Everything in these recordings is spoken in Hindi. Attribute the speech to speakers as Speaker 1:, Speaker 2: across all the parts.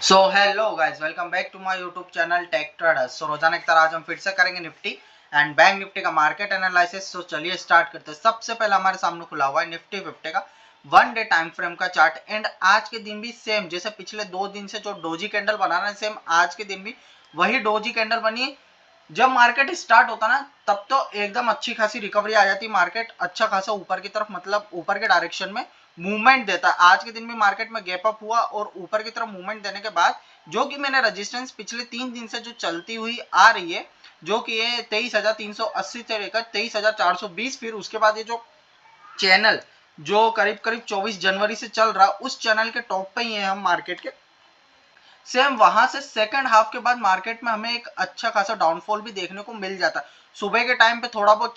Speaker 1: So hello guys, welcome back to my YouTube channel tech traders. So रोजाना की तरह आज हम फिर से करेंगे निफ्टी एंड बैंक निफ्टी का मार्केट एनालिसिस। सो चलिए स्टार्ट करते हैं। सबसे पहले हमारे सामने खुला हुआ है निफ्टी 50 का वन डे टाइम फ्रेम का चार्ट एंड आज के दिन भी सेम जैसे पिछले 2 दिन से जो डोजी कैंडल बना रहे हैं, सेम आज के दिन भी वही डोजी कैंडल बनी। जब मार्केट स्टार्ट होता ना तब तो एकदम अच्छी खासी रिकवरी आ जाती, मार्केट अच्छा खासा ऊपर की तरफ मतलब ऊपर के डायरेक्शन में मूवमेंट देता है। आज के दिन भी मार्केट में गैप अप हुआ और ऊपर की तरफ मूवमेंट देने के बाद जो कि मैंने रेजिस्टेंस पिछले 3 दिन से जो चलती हुई आ रही है, जो कि ये 23,380 से लेकर 23,420, फिर उसके बाद ये जो चैनल जो करीब करीब 24 जनवरी से चल रहा, उस चैनल के टॉप पे ही है हम मार्केट के। सेम वहां से सेकंड हाफ के बाद मार्केट में हमें एक अच्छा खासा डाउनफॉल भी देखने को मिल जाता। सुबह के टाइम पे थोड़ा बहुत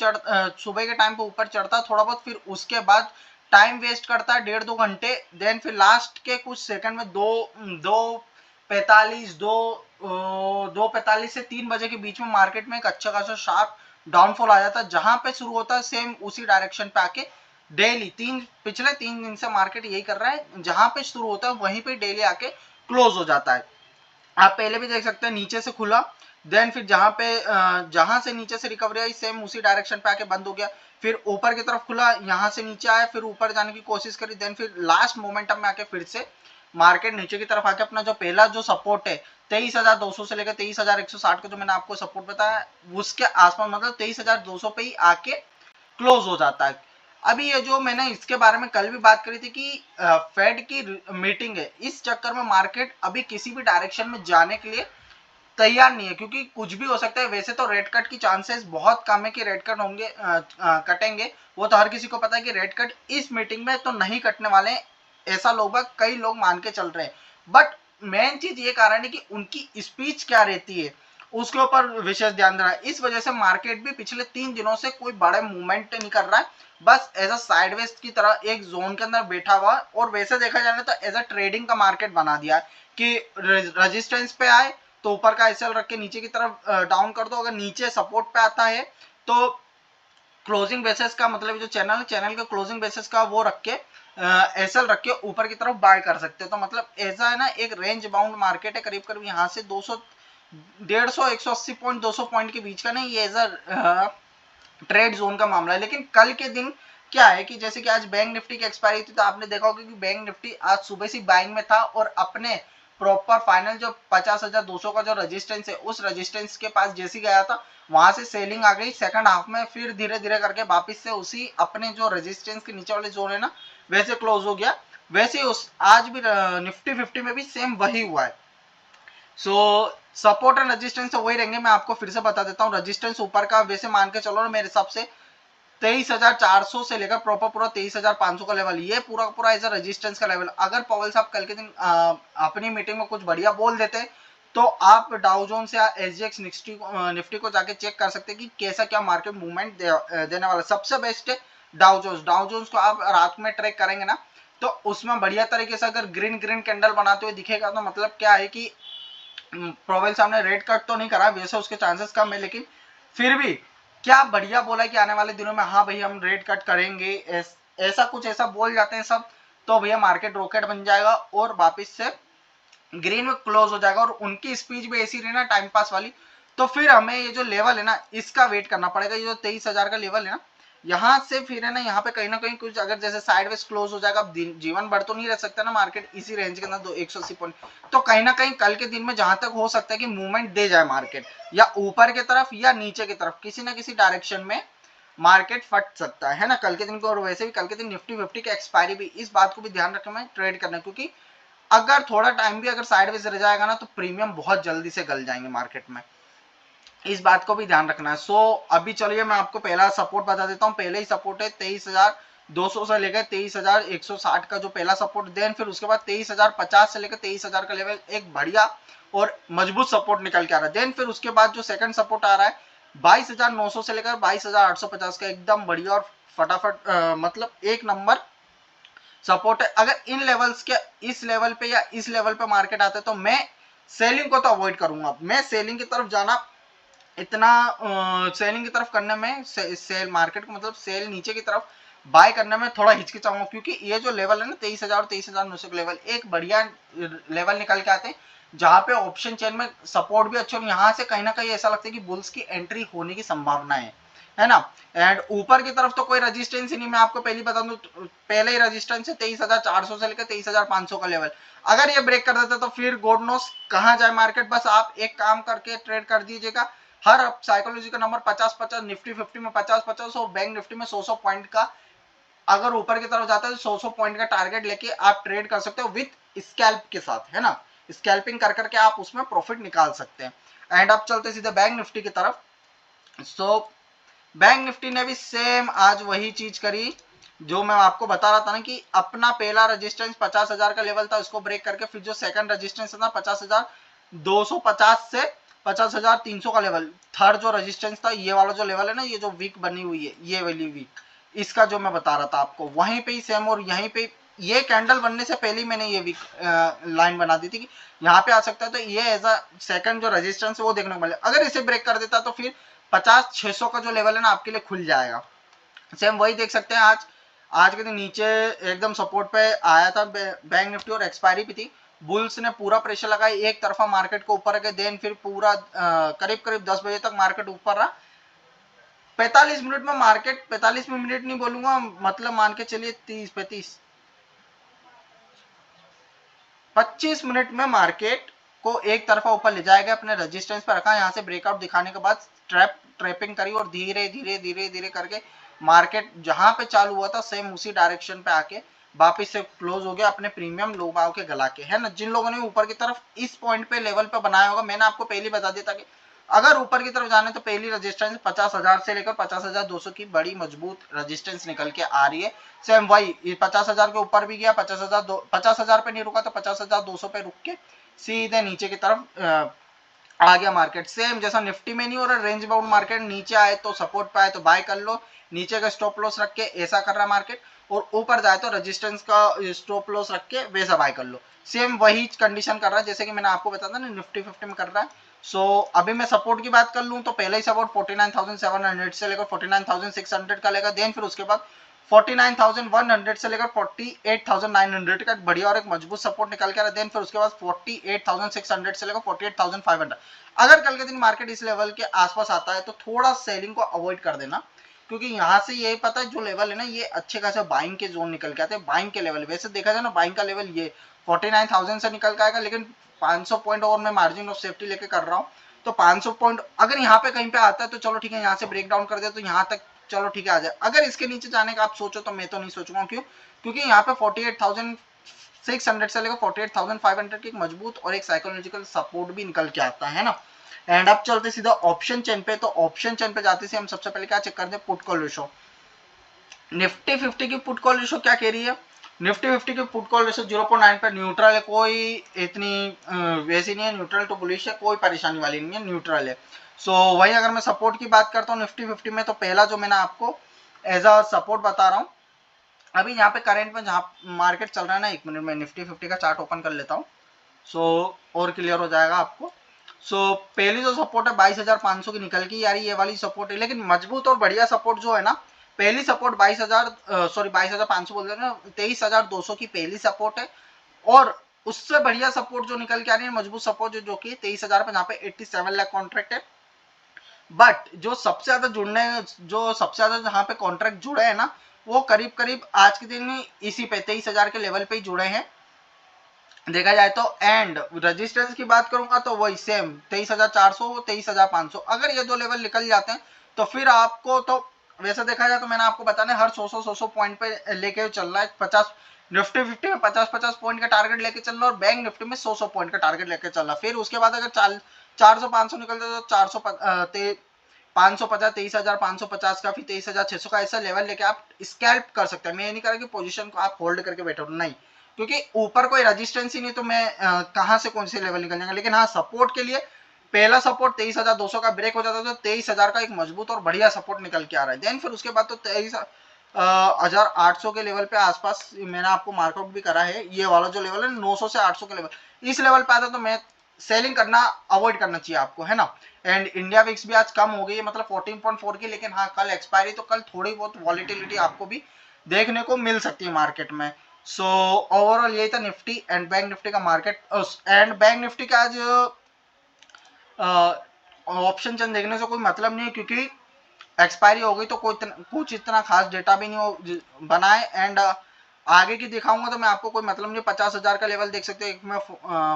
Speaker 1: सुबह के टाइम पे ऊपर चढ़ता थोड़ा बहुत, फिर उसके बाद टाइम वेस्ट करता है 1.5-2 घंटे, देन फिर लास्ट के कुछ सेकंड में दो दो 45 2:45 से 3 बजे के बीच में मार्केट में एक अच्छा खासा शार्प डाउनफॉल आ जाता है, जहां पे शुरू होता है सेम उसी डायरेक्शन पे आके डेली पिछले 3 दिन से मार्केट यही कर रहा है, जहां पे शुरू होता है वहीं पे डेली आके क्लोज हो जाता है। आप पहले भी देख सकते हैं नीचे से खुला, देन फिर जहां से नीचे से रिकवरी आई सेम उसी डायरेक्शन पे आके बंद हो गया, फिर ऊपर की तरफ खुला, यहां से नीचे आया, फिर ऊपर जाने की कोशिश करी, देन फिर लास्ट मोमेंटम में आके फिर से मार्केट नीचे की तरफ आके अपना जो पहला जो सपोर्ट है 23,200 से लेकर 23,160 का जो मैंने आपको सपोर्ट बताया उसके आसपास मतलब 23,200 पे ही आके क्लोज हो जाता है। अभी ये जो मैंने इसके बारे में कल भी बात करी थी कि फेड की मीटिंग है, इस चक्कर में मार्केट अभी किसी भी डायरेक्शन में जाने के लिए तैयार नहीं है, क्योंकि कुछ भी हो सकता है। वैसे तो रेड कट की चांसेस बहुत कम है कि रेड कट होंगे, कटेंगे। वो तो हर किसी को पता है कि रेड कट इस मीटिंग में तो नहीं कटने वाले हैं, ऐसा लोग कई लोग मान के चल रहे हैं। बट मेन चीज ये कारण है कि उनकी स्पीच क्या रहती है उसके ऊपर विशेष ध्यान देना है। इस वजह से मार्केट भी पिछले 3 दिनों से कोई बड़े मूवमेंट नहीं कर रहा है, बस एज अ साइडवेज की तरह एक जोन के अंदर बैठा हुआ। और वैसे देखा जाए तो एज अ ट्रेडिंग का मार्केट बना दिया है कि रेजिस्टेंस पे आए तो ऊपर का एसएल रख के नीचे की तरफ डाउन कर दो, अगर नीचे सपोर्ट पे आता है तो क्लोजिंग बेसिस का मतलब जो चैनल के क्लोजिंग बेसिस का वो रख के एसएल रख के ऊपर की तरफ बाय कर सकते हो। तो मतलब ऐसा है ना, एक रेंज बाउंड मार्केट है, करीब करीब यहाँ से 200 150 180 पॉइंट 200 पॉइंट के बीच का नहीं, ये एज अ ट्रेड जोन का मामला है। लेकिन कल के दिन क्या है कि जैसे कि आज बैंक निफ्टी की एक्सपायरी थी, तो आपने देखा होगा कि बैंक निफ्टी आज सुबह से बाइंग में था और अपने प्रॉपर फाइनल जो 50,200 का जो रेजिस्टेंस है उस रेजिस्टेंस के पास जैसे गया था वहां से सेलिंग आ गई। सेकंड हाफ में फिर धीरे धीरे करके वापिस से उसी अपने जो रेजिस्टेंस के नीचे वाले जोन है ना वैसे क्लोज हो गया। वैसे उस आज भी निफ्टी 50 में भी सेम वही हुआ है। सो सपोर्ट एंड रेजिस्टेंस तो वही रहेंगे, मैं आपको फिर से बता देता हूँ। रेजिस्टेंस ऊपर का वैसे मान के चलो ना, मेरे हिसाब से 23,400 से लेकर प्रॉपर पूरा 23,500 का लेवल, ये पूरा पूरा एज अ रेजिस्टेंस का लेवल। अगर पॉवेल साहब कल के दिन अपनी मीटिंग में कुछ बढ़िया बोल देते तो आप डाउ जोन्स या एसजीएक्स निफ्टी को जाके चेक कर सकते हैं कि कैसा क्या मार्केट मूवमेंट देने वाला। सबसे बेस्ट है डाउ जोन्स को आप रात में ट्रैक करेंगे ना तो उसमें बढ़िया तरीके से अगर ग्रीन ग्रीन कैंडल बनाते हुए दिखेगा तो मतलब क्या है कि प्रोवेल साहब ने रेड कट तो नहीं करा, वैसे उसके चांसेस कम है, लेकिन फिर भी क्या बढ़िया बोला है कि आने वाले दिनों में हाँ भैया हम रेड कट करेंगे, ऐसा कुछ ऐसा बोल जाते हैं सब, तो भैया मार्केट रॉकेट बन जाएगा और वापस से ग्रीन में क्लोज हो जाएगा। और उनकी स्पीच भी ऐसी रही ना टाइम पास वाली, तो फिर हमें ये जो लेवल है ना इसका वेट करना पड़ेगा। ये जो 23,000 का लेवल है ना, यहाँ से फिर है ना, यहाँ पे कहीं ना कहीं कुछ अगर जैसे साइडवेज क्लोज हो जाएगा, जीवन भर तो नहीं रह सकता ना मार्केट इसी रेंज के अंदर 180 पॉइंट, तो कहीं ना कहीं कल के दिन में जहां तक हो सकता है कि मूवमेंट दे जाए मार्केट, या ऊपर की तरफ या नीचे की तरफ किसी ना किसी डायरेक्शन में मार्केट फट सकता है ना कल के दिन को। और वैसे भी कल के दिन निफ्टी 50 की एक्सपायरी भी, इस बात को भी ध्यान रखना है ट्रेड करना, क्योंकि अगर थोड़ा टाइम भी अगर साइडवेज रह जाएगा ना तो प्रीमियम बहुत जल्दी से गल जाएंगे मार्केट में, इस बात को भी ध्यान रखना है। सो अभी चलिए मैं आपको पहला सपोर्ट बता देता हूँ। पहले ही सपोर्ट है 23,200 से लेकर 23,160 का जो पहला सपोर्ट, देन फिर उसके बाद 23,050 से लेकर 23,000 का लेवल एक बढ़िया और मजबूत सपोर्ट निकल के आ रहा है। देन फिर उसके बाद जो सेकंड सपोर्ट आ रहा है 22,900 से लेकर 22,850 का, एकदम बढ़िया और फटाफट मतलब एक नंबर सपोर्ट है। अगर इन लेवल्स के इस लेवल पे या इस लेवल पे मार्केट आता है तो मैं सेलिंग को तो अवॉइड करूंगा। मैं सेलिंग की तरफ जाना इतना सेलिंग की तरफ करने में सेल मार्केट को मतलब सेल नीचे की तरफ बाय करने में थोड़ा हिचकिचाऊंगा, क्योंकि ये जो लेवल है ना 23,000 और 23,900 के लेवल एक बढ़िया लेवल निकल के आते हैं, जहां पे ऑप्शन चेन में सपोर्ट भी अच्छे, और यहाँ से कहीं ना कहीं ऐसा लगता है कि बुल्स की एंट्री होने की संभावना है ना। एंड ऊपर की तरफ तो कोई रेजिस्टेंस ही नहीं, मैं आपको पहले बता दूं, पहले ही रेजिस्टेंस है 23,400 से लेकर 23,500 का लेवल। अगर ये ब्रेक कर देता तो फिर गॉड नोस कहां जाए मार्केट। बस आप एक काम करके ट्रेड कर दीजिएगा, हर साइकोलॉजी का नंबर 50-50, निफ्टी 50 में 50-50 और बैंक निफ्टी में 100-100 पॉइंट का अगर ऊपर की तरफ जाता है तो 100-100 पॉइंट का टारगेट लेके आप ट्रेड कर सकते हो विथ स्कैल्प के साथ, है ना। स्कैल्पिंग कर करके आप उसमें प्रॉफिट निकाल सकते हैं। एंड अब चलते सीधे बैंक निफ्टी की तरफ। सो बैंक निफ्टी ने भी सेम आज वही चीज करी जो मैं आपको बता रहा था ना, कि अपना पहला रेजिस्टेंस 50,000 का लेवल था, उसको ब्रेक करके फिर जो सेकंड रेजिस्टेंस था 50,250 से 50,300 का लेवल, थर्ड जो रेजिस्टेंस था ये वाला जो लेवल है ना, ये जो वीक बनी हुई है ये वाली वीक, इसका जो मैं बता रहा था आपको वहीं पे ही सेम, और यहीं पे ये कैंडल बनने से पहले ही मैंने ये वीक लाइन बना दी थी कि यहाँ पे आ सकता है, तो ये एज अ सेकंड जो रेजिस्टेंस है वो देखने को मिले। अगर इसे ब्रेक कर देता तो फिर 50-600 का जो लेवल है ना आपके लिए खुल जाएगा। सेम वही देख सकते हैं आज, आज के दिन नीचे एकदम सपोर्ट पे आया था बैंक निफ्टी और एक्सपायरी भी थी, बुल्स ने पूरा प्रेशर लगाया एक तरफा मार्केट को ऊपर, देन फिर पूरा करीब करीब 10 बजे तक मार्केट ऊपर रहा। 45 मिनट में मार्केट, 45 मिनट नहीं बोलूंगा, मतलब मान के चलिए 25 मिनट में मार्केट को एक तरफा ऊपर ले जाएगा, अपने रेजिस्टेंस पर रखा, यहाँ से ब्रेकआउट दिखाने के बाद ट्रैपिंग करी और धीरे धीरे धीरे धीरे करके मार्केट जहां पे चालू हुआ था सेम उसी डायरेक्शन पे आके वापिस से क्लोज हो गया अपने प्रीमियम लो भाव के गला के, है ना। जिन लोगों ने ऊपर की तरफ इस पॉइंट पे लेवल पे बनाया होगा, मैंने आपको पहले बता दिया था कि अगर ऊपर की तरफ जाने तो पहली रेजिस्टेंस 50,000 से लेकर 50,200 की बड़ी मजबूत रेजिस्टेंस निकल के आ रही है। सेम वही 50,000 के ऊपर भी गया, 50,000 पे नहीं रुका तो 50,200 पे रुक के सीधे नीचे की तरफ आ गया मार्केट। सेम जैसा निफ्टी में नहीं हो रहा, रेंज बाउंड मार्केट नीचे आए तो सपोर्ट पे आए तो बाय कर लो, नीचे का स्टॉप लॉस रख के ऐसा कर रहा मार्केट, और ऊपर जाए तो रेजिस्टेंस का स्टॉप लॉस रख के वैसा बाय कर लो। सेम वही कंडीशन कर रहा है जैसे कि मैंने आपको बताया था ना निफ्टी 50 में कर रहा है। अभी मैं सपोर्ट की बात कर लूं तो पहले ही सपोर्ट 49,700 से लेकर 49,600 का लेगा, देन फिर उसके बाद 49,100 से लेकर 48,900 का बढ़िया और एक मजबूत सपोर्ट निकल के आ रहा है, देन फिर उसके बाद 48,600 से लेकर 48,500। अगर कल के दिन मार्केट इस लेवल के आसपास आता है तो थोड़ा सेलिंग को अवॉइड कर देना, क्योंकि यहाँ से यही पता है जो लेवल है ना ये अच्छे खासे बाइंग के जोन निकल के आते हैं, बाइंग के लेवल। वैसे देखा जाए ना बाइंग का लेवल ये 49,000 से निकल के आएगा, लेकिन 500 पॉइंट और मैं मार्जिन ऑफ सेफ्टी लेके कर रहा हूँ, तो 500 पॉइंट अगर यहाँ पे कहीं पे आता है तो चलो ठीक है, यहाँ से ब्रेक डाउन कर दे तो यहाँ तक चलो ठीक है आ जाए। अगर इसके नीचे जाने का आप सोचो तो मैं तो नहीं सोचूंगा, क्यों, क्योंकि यहाँ पे 48,600 से लेकर 48,500 की एक मजबूत और एक साइकोलॉजिकल सपोर्ट भी निकल के आता है ना। एंड अब चलते सीधा ऑप्शन चेन पे, तो ऑप्शन चेन पे जाते से हम सबसे पहले क्या चेक करते हैं, पुट कॉल रेशो। निफ्टी 50 की पुट कॉल रेशो क्या कह रही है, निफ्टी 50 की पुट कॉल रेशो 0.9 पर न्यूट्रल है, कोई इतनी वैसी नहीं है, न्यूट्रल टू बुलिश है, कोई परेशानी वाली नहीं है, न्यूट्रल है। वही अगर मैं सपोर्ट की बात करता हूँ निफ्टी 50 में, तो पहला जो मैंने आपको एज अ सपोर्ट बता रहा हूँ, अभी यहाँ पे करंट में जहाँ मार्केट चल रहा है ना, 1 मिनट में निफ्टी 50 का चार्ट ओपन कर लेता हूँ और क्लियर हो जाएगा आपको। पहली जो सपोर्ट है 22,500 की निकल के यार ये वाली सपोर्ट है, लेकिन मजबूत और बढ़िया सपोर्ट जो है ना, पहली सपोर्ट 22,500 बोल रहे हैं, 23,200 की पहली सपोर्ट है, और उससे बढ़िया सपोर्ट जो निकल के आ रही है मजबूत सपोर्ट जो कि 23,000 पे, जहाँ पे 87 लाख कॉन्ट्रैक्ट है। बट जो सबसे ज्यादा जहाँ पे कॉन्ट्रैक्ट जुड़े हैं ना, वो करीब करीब आज के दिन इसी पे 23,000 के लेवल पे ही जुड़े हैं देखा जाए तो। एंड रेजिस्टेंस की बात करूंगा तो वही सेम 23,400 23,500, अगर ये दो लेवल निकल जाते हैं तो फिर आपको तो वैसे देखा जाए तो मैंने आपको बताने हर 100 पॉइंट पे लेके चल रहा है, 50 निफ्टी 50 में 50 पॉइंट का टारगेट लेके चल रहा है, और बैंक निफ्टी में 100 पॉइंट का टारगेट लेके चल रहा है। फिर उसके बाद अगर 400-500 निकलते तो 550 23,550 का, फिर 23,600 का ऐसा लेवल लेके आप स्कैल्प कर सकते हैं। मैं ये नहीं कह रहा कि पोजीशन को आप होल्ड करके बैठो, नहीं, क्योंकि ऊपर कोई रेजिस्टेंस ही नहीं तो मैं कहां से कौन से लेवल निकल जाएंगे। लेकिन हाँ सपोर्ट के लिए पहला सपोर्ट 23,200 का ब्रेक हो जाता है तो 23,000 का एक मजबूत और बढ़िया सपोर्ट निकल के आ रहा है। देन फिर उसके बाद तो 23,800 के लेवल पे आसपास मैंने आपको मार्कआउट भी करा है, ये वाला जो लेवल है 900 से 800 के लेवल, इस लेवल पे आता तो मैं सेलिंग करना अवॉइड करना चाहिए आपको, है ना। एंड इंडिया विक्स भी आज कम हो गई है, मतलब 14.4 की, लेकिन हाँ कल एक्सपायरी तो कल थोड़ी बहुत वॉलिटिलिटी आपको भी देखने को मिल सकती है मार्केट में। सो ओवरऑल यही था निफ्टी एंड बैंक निफ्टी का मार्केट। एंड बैंक निफ्टी का आज ऑप्शन चंद देखने से कोई मतलब नहीं है, क्योंकि एक्सपायरी हो गई तो कुछ इतना खास डेटा भी नहीं हो बनाए। एंड आगे की दिखाऊंगा तो मैं आपको कोई मतलब नहीं, 50,000 का लेवल देख सकते हो, एक में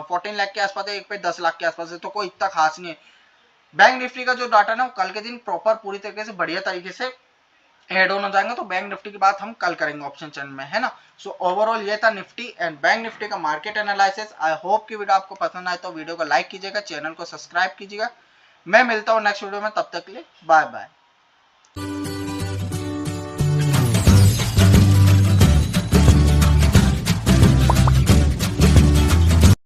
Speaker 1: 14 लाख के आसपास है, एक पे 10 लाख के आसपास है, तो कोई इतना खास नहीं है। बैंक निफ्टी का जो डाटा ना कल के दिन प्रॉपर पूरी तरीके से बढ़िया तरीके से एड ऑन हो जाएंगे, तो बैंक निफ्टी की बात हम कल करेंगे ऑप्शन चैनल में, है ना। सो ओवरऑल ये था निफ्टी एंड बैंक निफ्टी का मार्केट एनालिसिस। आई होप कि वीडियो आपको पसंद आए तो वीडियो को लाइक कीजिएगा, चैनल को सब्सक्राइब कीजिएगा। मैं मिलता हूँ नेक्स्ट वीडियो में, तब तक के लिए बाय बाय।